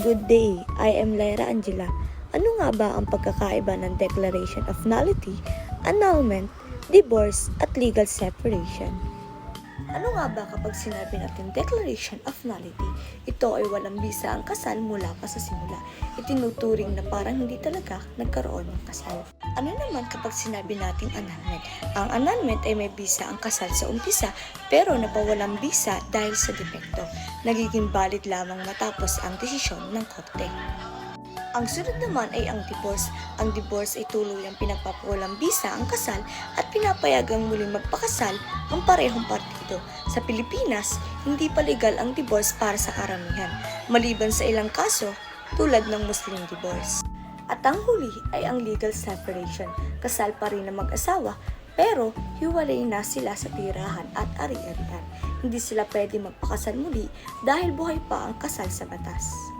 Good day, I am Lyra Angela. Ano nga ba ang pagkakaiba ng Declaration of Nullity, Annulment, Divorce at Legal Separation? Ano nga ba kapag sinabi natin Declaration of Nullity? Ito ay walang bisa ang kasal mula pa sa simula. Itinuturing na parang hindi talaga nagkaroon ng kasal. Ano naman kapag sinabi nating annulment? Ang annulment ay may bisa ang kasal sa umpisa pero napawalang bisa dahil sa depekto. Nagiging valid lamang matapos ang desisyon ng korte. Ang sunod naman ay ang divorce. Ang divorce ay tuluyang pinagpapawalang bisa ang kasal at pinapayagang muling magpakasal ang parehong partido. Sa Pilipinas, hindi pa legal ang divorce para sa karamihan, maliban sa ilang kaso tulad ng Muslim divorce. At ang huli ay ang legal separation. Kasal pa rin ang mag-asawa pero hiwalay na sila sa tirahan at ari-arian. Hindi sila pwede magpakasal muli dahil buhay pa ang kasal sa batas.